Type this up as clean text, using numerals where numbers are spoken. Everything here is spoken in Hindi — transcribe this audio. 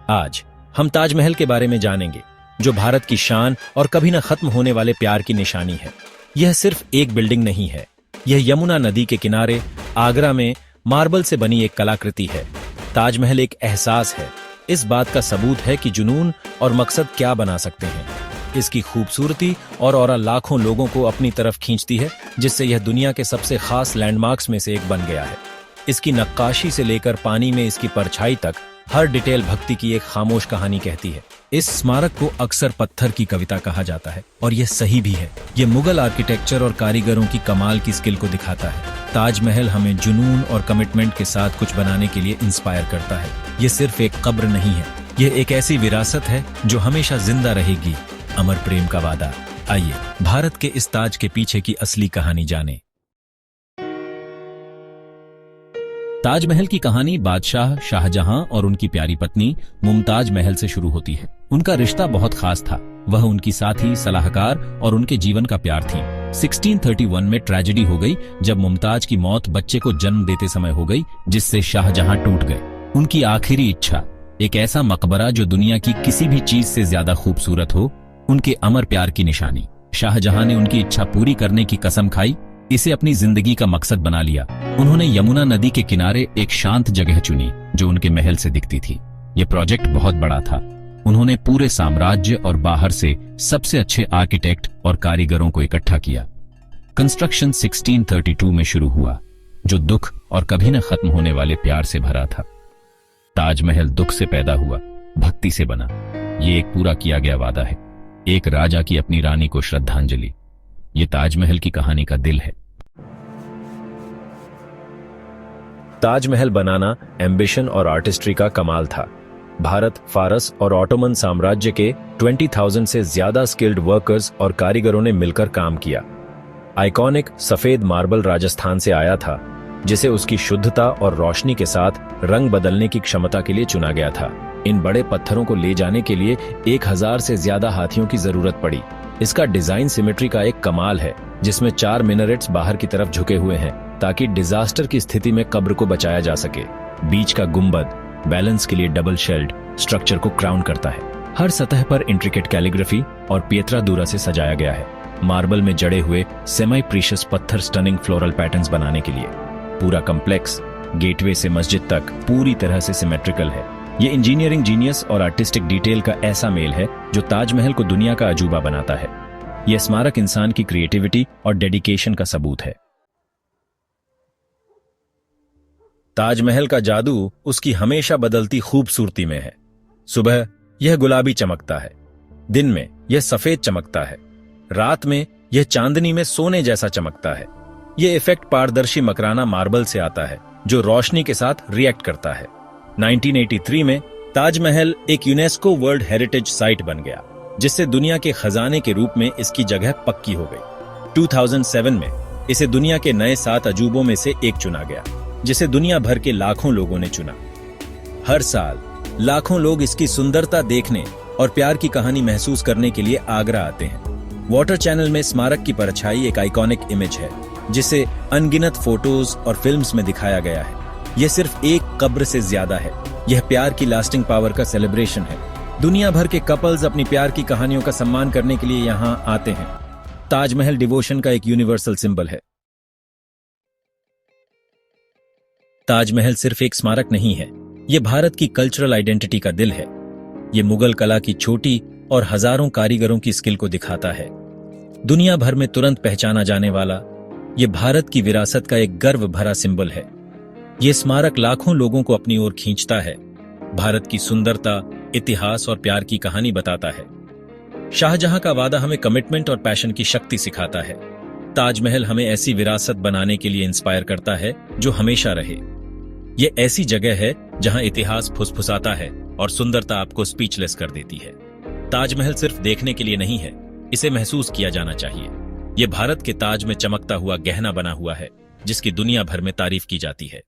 आज हम ताजमहल के बारे में जानेंगे, जो भारत की शान और कभी न खत्म होने वाले प्यार की निशानी है। यह सिर्फ एक बिल्डिंग नहीं है, यह यमुना नदी के किनारे आगरा में मार्बल से बनी एक कलाकृति है। ताजमहल एक एहसास है, इस बात का सबूत है कि जुनून और मकसद क्या बना सकते हैं। इसकी खूबसूरती और ऑरा लाखों लोगों को अपनी तरफ खींचती है, जिससे यह दुनिया के सबसे खास लैंडमार्क्स में से एक बन गया है। इसकी नक्काशी से लेकर पानी में इसकी परछाई तक हर डिटेल भक्ति की एक खामोश कहानी कहती है। इस स्मारक को अक्सर पत्थर की कविता कहा जाता है, और यह सही भी है। यह मुगल आर्किटेक्चर और कारीगरों की कमाल की स्किल को दिखाता है। ताजमहल हमें जुनून और कमिटमेंट के साथ कुछ बनाने के लिए इंस्पायर करता है। यह सिर्फ एक कब्र नहीं है, यह एक ऐसी विरासत है जो हमेशा जिंदा रहेगी। अमर प्रेम का वादा। आइए भारत के इस ताज के पीछे की असली कहानी जानें। ताजमहल की कहानी बादशाह शाहजहां और उनकी प्यारी पत्नी मुमताज महल से शुरू होती है। उनका रिश्ता बहुत खास था। वह उनकी साथी, सलाहकार और उनके जीवन का प्यार थी। 1631 में ट्रेजेडी हो गई, जब मुमताज की मौत बच्चे को जन्म देते समय हो गई, जिससे शाहजहां टूट गए। उनकी आखिरी इच्छा, एक ऐसा मकबरा जो दुनिया की किसी भी चीज से ज्यादा खूबसूरत हो, उनके अमर प्यार की निशानी। शाहजहां ने उनकी इच्छा पूरी करने की कसम खाई, इसे अपनी जिंदगी का मकसद बना लिया। उन्होंने यमुना नदी के किनारे एक शांत जगह चुनी, जो उनके महल से दिखती थी। यह प्रोजेक्ट बहुत बड़ा था। उन्होंने पूरे साम्राज्य और बाहर से सबसे अच्छे आर्किटेक्ट और कारीगरों को इकट्ठा किया। कंस्ट्रक्शन 1632 में शुरू हुआ, जो दुख और कभी न खत्म होने वाले प्यार से भरा था। ताजमहल दुख से पैदा हुआ, भक्ति से बना। ये एक पूरा किया गया वादा है, एक राजा की अपनी रानी को श्रद्धांजलि। ये ताजमहल की कहानी का दिल है। ताजमहल बनाना एम्बिशन और आर्टिस्ट्री का कमाल था। भारत, फारस और ऑटोमन साम्राज्य के 20,000 से ज्यादा स्किल्ड वर्कर्स और कारीगरों ने मिलकर काम किया। आइकॉनिक सफेद मार्बल राजस्थान से आया था, जिसे उसकी शुद्धता और रोशनी के साथ रंग बदलने की क्षमता के लिए चुना गया था। इन बड़े पत्थरों को ले जाने के लिए 1000 से ज्यादा हाथियों की जरूरत पड़ी। इसका डिजाइन सिमेट्री का एक कमाल है, जिसमें 4 मिनरेट्स बाहर की तरफ झुके हुए हैं, ताकि डिजास्टर की स्थिति में कब्र को बचाया जा सके। बीच का गुंबद बैलेंस के लिए डबल शेल्ड स्ट्रक्चर को क्राउन करता है। हर सतह पर इंट्रिकेट कैलीग्राफी और पिएत्रा दूरा से सजाया गया है। मार्बल में जड़े हुए सेमी प्रीशियस पत्थर स्टनिंग फ्लोरल पैटर्न्स बनाने के लिए। पूरा कम्प्लेक्स गेटवे से मस्जिद तक पूरी तरह से सिमेट्रिकल है। ये इंजीनियरिंग जीनियस और आर्टिस्टिक डिटेल का ऐसा मेल है जो ताजमहल को दुनिया का अजूबा बनाता है। यह स्मारक इंसान की क्रिएटिविटी और डेडिकेशन का सबूत है। ताजमहल का जादू उसकी हमेशा बदलती खूबसूरती में है। सुबह यह गुलाबी चमकता है, दिन में यह सफेद चमकता है, रात में यह चांदनी में सोने जैसा चमकता है। यह इफेक्ट पारदर्शी मकराना मार्बल से आता है, जो रोशनी के साथ रिएक्ट करता है। 1983 में ताजमहल एक यूनेस्को वर्ल्ड हेरिटेज साइट बन गया, जिससे दुनिया के खजाने के रूप में इसकी जगह पक्की हो गई। 2007 में इसे दुनिया के नए 7 अजूबों में से एक चुना गया, जिसे दुनिया भर के लाखों लोगों ने चुना। हर साल लाखों लोग इसकी सुंदरता देखने और प्यार की कहानी महसूस करने के लिए आगरा आते हैं। वाटर चैनल में स्मारक की परछाई एक आइकॉनिक इमेज है, जिसे अनगिनत फोटोज और फिल्म्स में दिखाया गया है। यह सिर्फ एक कब्र से ज्यादा है, यह प्यार की लास्टिंग पावर का सेलिब्रेशन है। दुनिया भर के कपल्स अपनी प्यार की कहानियों का सम्मान करने के लिए यहाँ आते हैं। ताजमहल डिवोशन का एक यूनिवर्सल सिंबल है। ताजमहल सिर्फ एक स्मारक नहीं है, यह भारत की कल्चरल आइडेंटिटी का दिल है। यह मुगल कला की छोटी और हजारों कारीगरों की स्किल को दिखाता है। दुनिया भर में तुरंत पहचाना जाने वाला यह भारत की विरासत का एक गर्व भरा सिंबल है। यह स्मारक लाखों लोगों को अपनी ओर खींचता है, भारत की सुंदरता, इतिहास और प्यार की कहानी बताता है। शाहजहां का वादा हमें कमिटमेंट और पैशन की शक्ति सिखाता है। ताजमहल हमें ऐसी विरासत बनाने के लिए इंस्पायर करता है जो हमेशा रहे। यह ऐसी जगह है जहां इतिहास फुसफुसाता है और सुंदरता आपको स्पीचलेस कर देती है। ताजमहल सिर्फ देखने के लिए नहीं है, इसे महसूस किया जाना चाहिए। यह भारत के ताज में चमकता हुआ गहना बना हुआ है, जिसकी दुनिया भर में तारीफ की जाती है।